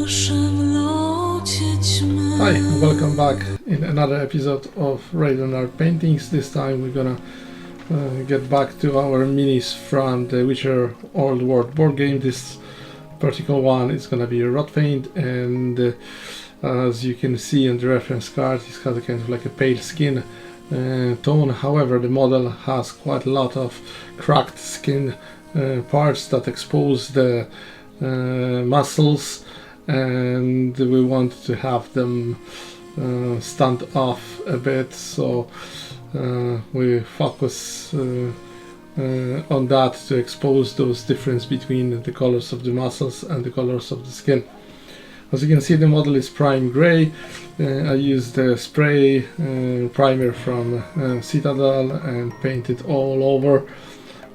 Hi, and welcome back in another episode of Rrotfiend Paintings. This time we're gonna get back to our minis from the Witcher Old World board game. This particular one is gonna be a Rotfiend, and as you can see on the reference card, it's got a kind of like a pale skin tone. However, the model has quite a lot of cracked skin parts that expose the muscles, and we want to have them stand off a bit, so we focus on that to expose those difference between the colors of the muscles and the colors of the skin. As you can see, the model is prime gray. I used the spray primer from Citadel and painted all over.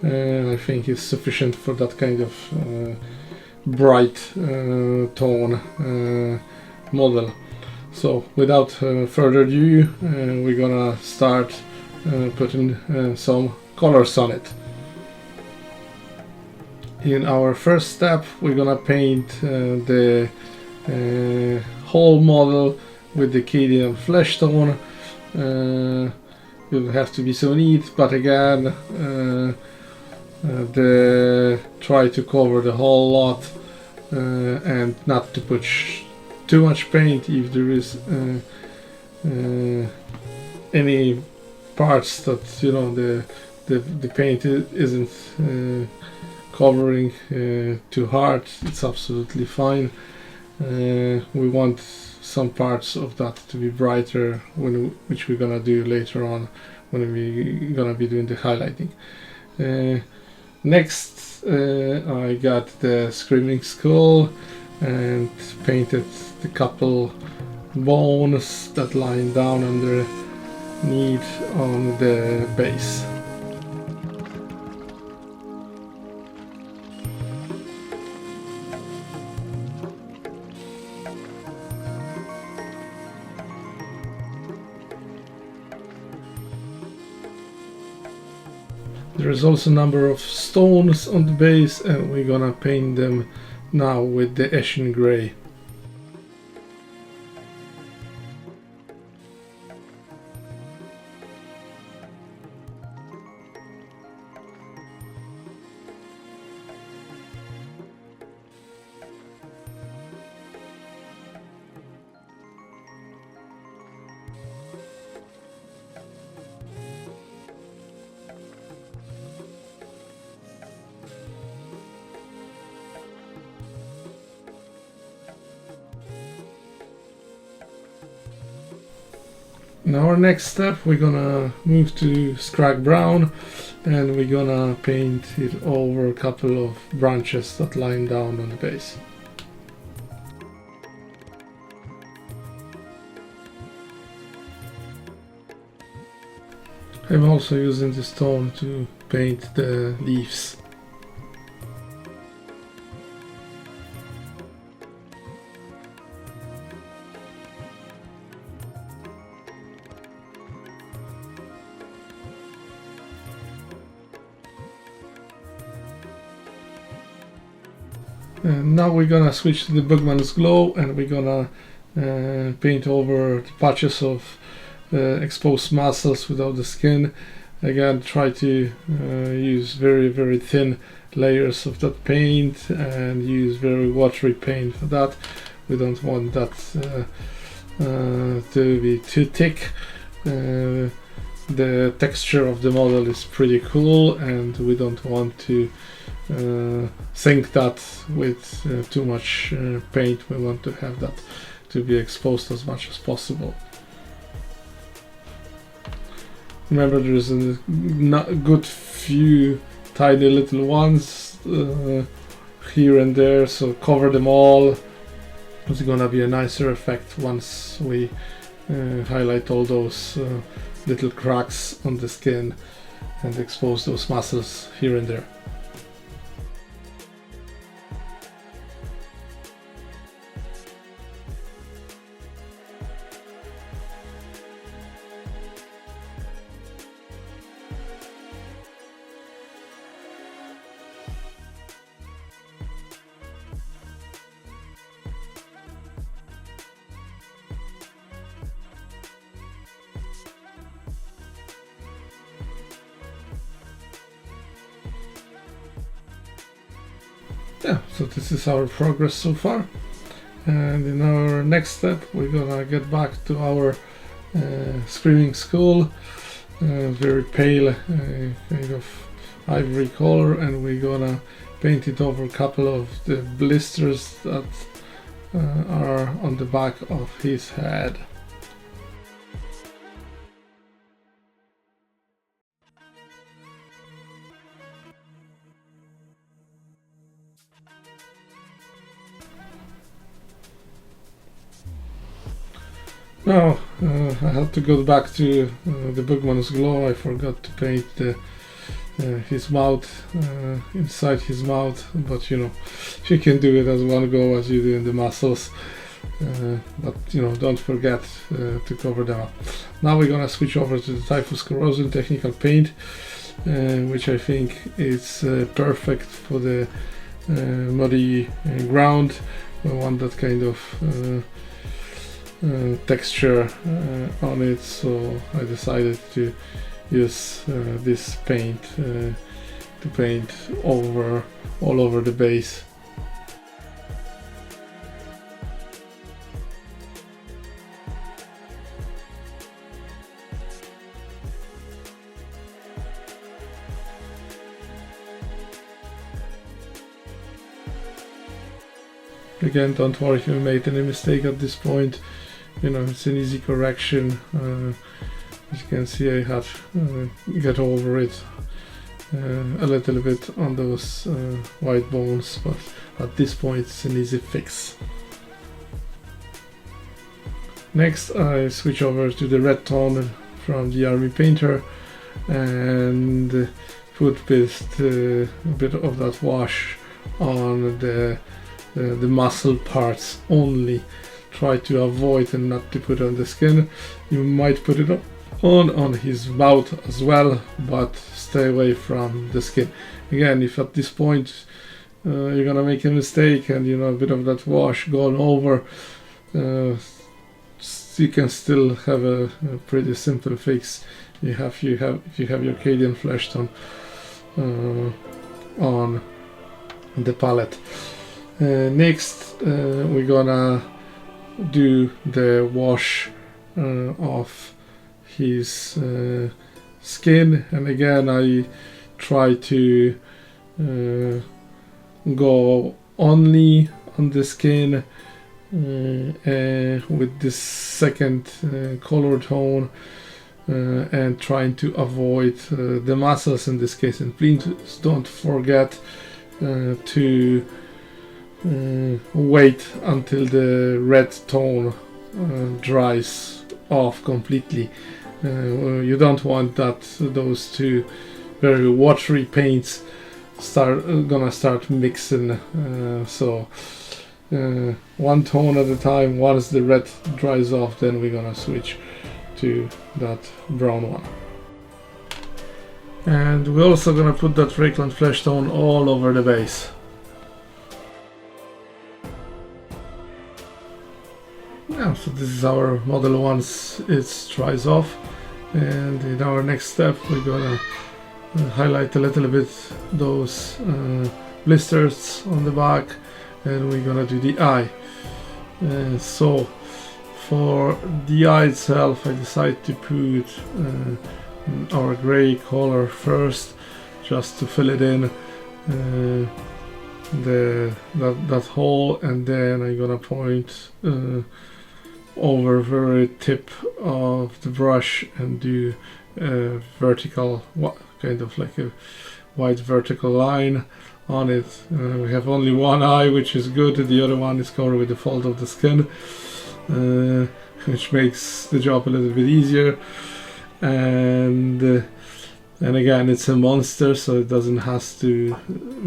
I think it's sufficient for that kind of bright tone model. So without further ado, we're gonna start putting some colors on it. In our first step, we're gonna paint the whole model with the Cadian flesh tone. You'll have to be so neat, but again, try to cover the whole lot and not to put too much paint if there is any parts that the paint isn't covering too hard. It's absolutely fine. We want some parts of that to be brighter, which we're gonna do later on when we're gonna be doing the highlighting. Next, I got the Screaming Skull and painted the couple bones that lie down underneath on the base. There is also a number of stones on the base, and we're gonna paint them now with the Ashen Grey. In our next step, we're gonna move to Scrag Brown, and we're gonna paint it over a couple of branches that lie down on the base. I'm also using this tone to paint the leaves. And now we're gonna switch to the Bugman's Glow, and we're gonna paint over the patches of exposed muscles without the skin. Again, try to use very thin layers of that paint and use very watery paint for that. We don't want that to be too thick. The texture of the model is pretty cool, and we don't want to sink that with too much paint. We want to have that to be exposed as much as possible. Remember, there's a good few tiny little ones here and there, so cover them all. It's gonna be a nicer effect once we highlight all those little cracks on the skin and expose those muscles here and there. yeah, so this is our progress so far. And in our next step, we're gonna get back to our Screaming Skull, very pale kind of ivory color, and we're gonna paint it over a couple of the blisters that are on the back of his head. Now I have to go back to the Bugman's Glow. I forgot to paint his mouth, inside his mouth, but you know, you can do it as one go as you do in the muscles, but you know, don't forget to cover them up. Now we're gonna switch over to the Typhus Corrosion Technical Paint, which I think is perfect for the muddy ground. I want that kind of texture on it, so I decided to use this paint to paint all over the base. Again, don't worry if you made any mistake at this point. You know, it's an easy correction. As you can see, I had get over it a little bit on those white bones, but at this point it's an easy fix. Next, I switch over to the red tone from the Army Painter and put a bit of that wash on the muscle parts only. Try to avoid and not to put on the skin. You might put it on his mouth as well, but stay away from the skin. Again, if at this point you're gonna make a mistake and you know a bit of that wash gone over, you can still have a pretty simple fix. If you have your Cadian flesh tone on the palette. Next, we're gonna do the wash of his skin, and again I try to go only on the skin with this second color tone, and trying to avoid the muscles in this case. And please don't forget to wait until the red tone dries off completely. You don't want that those two very watery paints gonna start mixing, so one tone at a time. Once the red dries off, then we're gonna switch to that brown one. And we're also gonna put that Rrotfiend flesh tone all over the base. Yeah, so this is our model once it dries off, and in our next step we're gonna highlight a little bit those blisters on the back, and we're gonna do the eye. So for the eye itself, I decided to put our gray color first, just to fill it in that hole, and then I'm gonna point over very tip of the brush and do a vertical, kind of like a white vertical line on it. We have only one eye, which is good. The other one is covered with the fold of the skin, which makes the job a little bit easier. And again, it's a monster, so it doesn't have to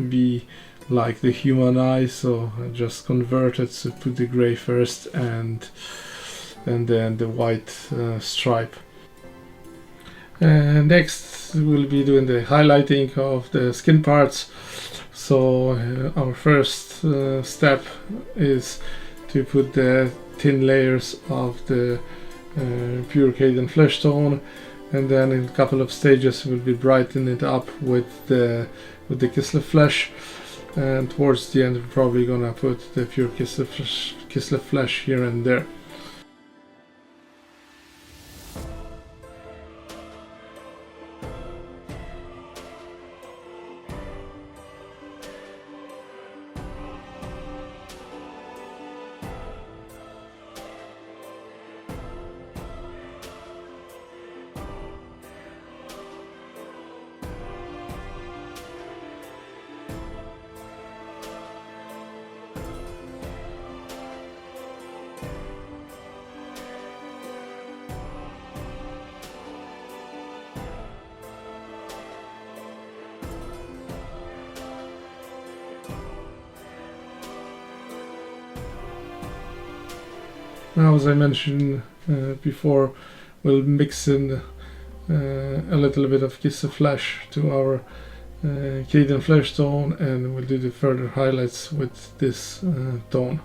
be like the human eye, so I just converted to put the gray first and then the white stripe. Next we'll be doing the highlighting of the skin parts. So our first step is to put the thin layers of the pure Cadian flesh tone, and then in a couple of stages we'll be brightening it up with the Kislev flesh. and towards the end we're probably gonna put the pure Kislev flesh here and there. Now, as I mentioned before, we'll mix in a little bit of Kislev flesh to our Cadian flesh tone, and we'll do the further highlights with this tone.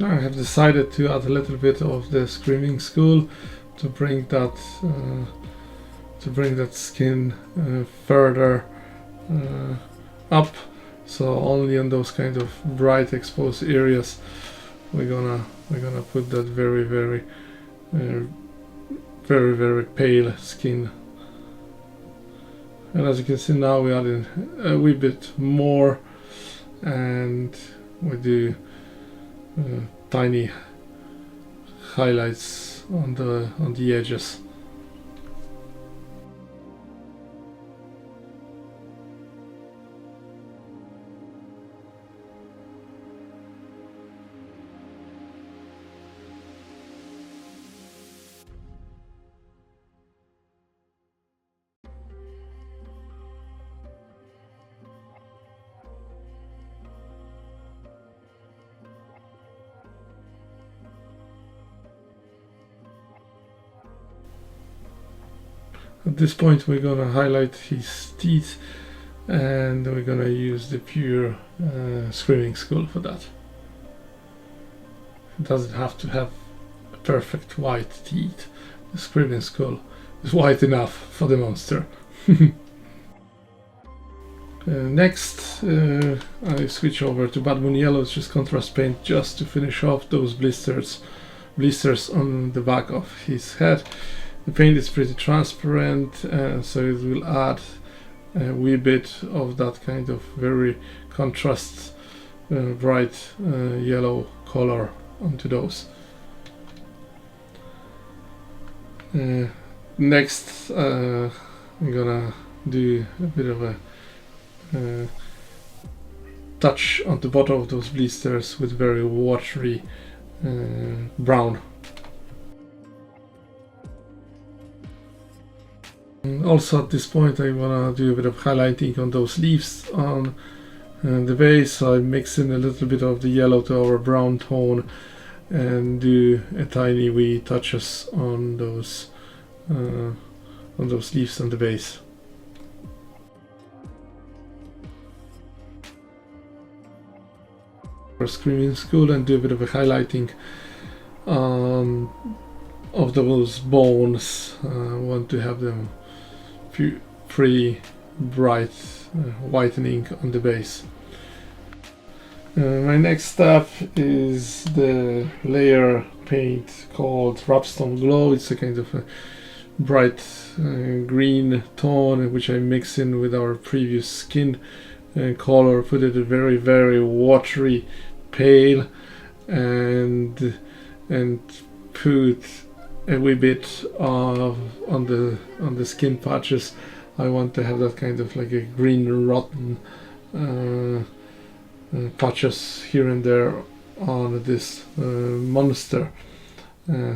I have decided to add a little bit of the Screaming Skull to bring that skin further up. So only on those kind of bright exposed areas we're gonna put that very pale skin. And as you can see now, we added a wee bit more, and we do tiny highlights on the edges. At this point we're gonna highlight his teeth, and we're gonna use the pure Screaming Skull for that. It doesn't have to have perfect white teeth. The Screaming Skull is white enough for the monster. Next, I switch over to Bad Moon Yellow, which is contrast paint, just to finish off those blisters on the back of his head. The paint is pretty transparent, so it will add a wee bit of that kind of very contrast bright yellow color onto those. Next, I'm gonna do a bit of a touch on the bottom of those blisters with very watery brown. Also at this point I wanna do a bit of highlighting on those leaves on the base, so I mix in a little bit of the yellow to our brown tone and do a tiny wee touches on those leaves on the base. For Screaming Skull, and do a bit of a highlighting of those bones. I want to have them pretty bright whitening on the base. My next step is the layer paint called Rapstone Glow. It's a kind of a bright green tone which I mix in with our previous skin color, put it very, very watery pale, and put a wee bit of on the skin patches. I want to have that kind of like a green rotten patches here and there on this monster.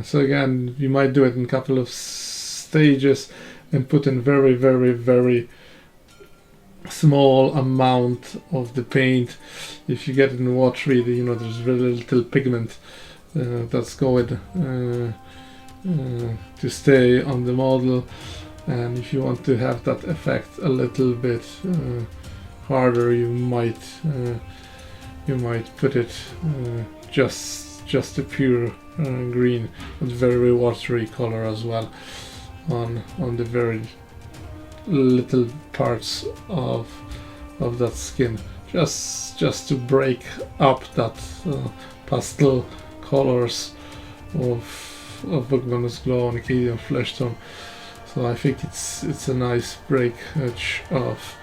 So again, you might do it in a couple of stages and put in very, very, very small amount of the paint. If you get it in watery, you know, there's very little pigment that's going to stay on the model, and if you want to have that effect a little bit harder, you might put it just a pure green with very watery color as well on the very little parts of that skin, just to break up that pastel colors of Bookman's Glow and Acadian Flesh Tone. So I think it's a nice breakage of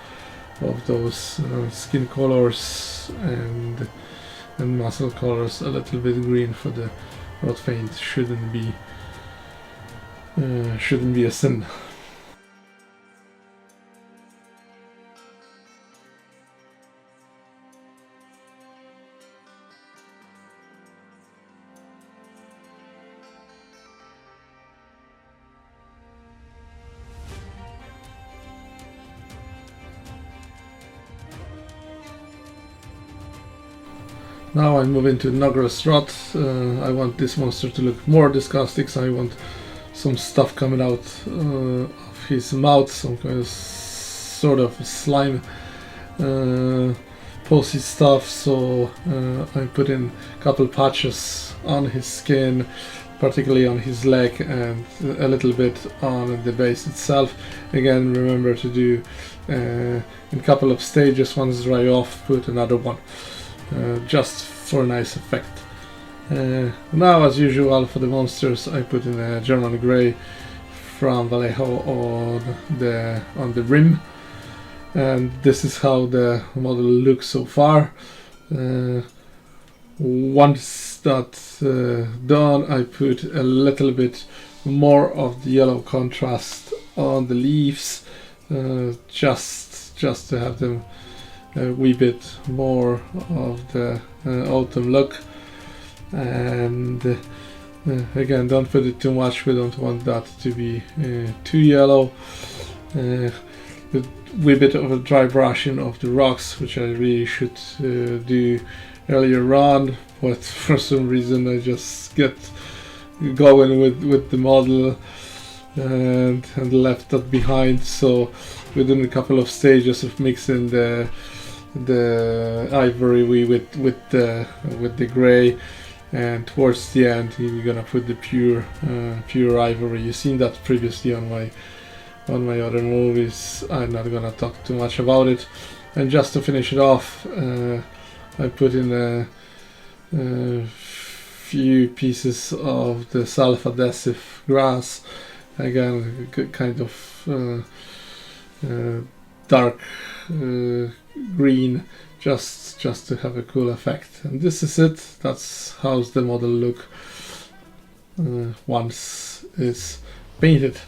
those skin colors and muscle colors. A little bit green for the Rotfiend shouldn't be a sin. Now I move into Nogger's Rot. I want this monster to look more disgusting, so I want some stuff coming out of his mouth, some kind of sort of slime pulsy stuff. So I put in a couple patches on his skin, particularly on his leg, and a little bit on the base itself. Again, remember to do in a couple of stages. Once dry off, put another one. Just for a nice effect. Now, as usual, for the monsters, I put in a German Grey from Vallejo on the rim, and this is how the model looks so far. Once that's done, I put a little bit more of the yellow contrast on the leaves, just to have them a wee bit more of the autumn look. And again, don't put it too much, we don't want that to be too yellow. A wee bit of a dry brushing of the rocks, which I really should do earlier on, but for some reason I just get going with the model and left that behind. So within a couple of stages of mixing the ivory with the gray, and towards the end we're gonna put the pure ivory. You've seen that previously on my other movies. I'm not gonna talk too much about it. And just to finish it off, I put in a few pieces of the self-adhesive grass, again kind of dark green, just to have a cool effect. And this is it. That's how the model look once it's painted.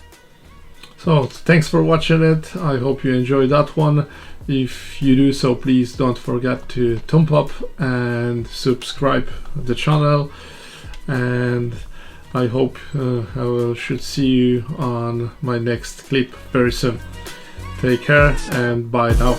So thanks for watching it. I hope you enjoyed that one. If you do so, please don't forget to thumb up and subscribe the channel, and I hope should see you on my next clip very soon. Take care and bye now.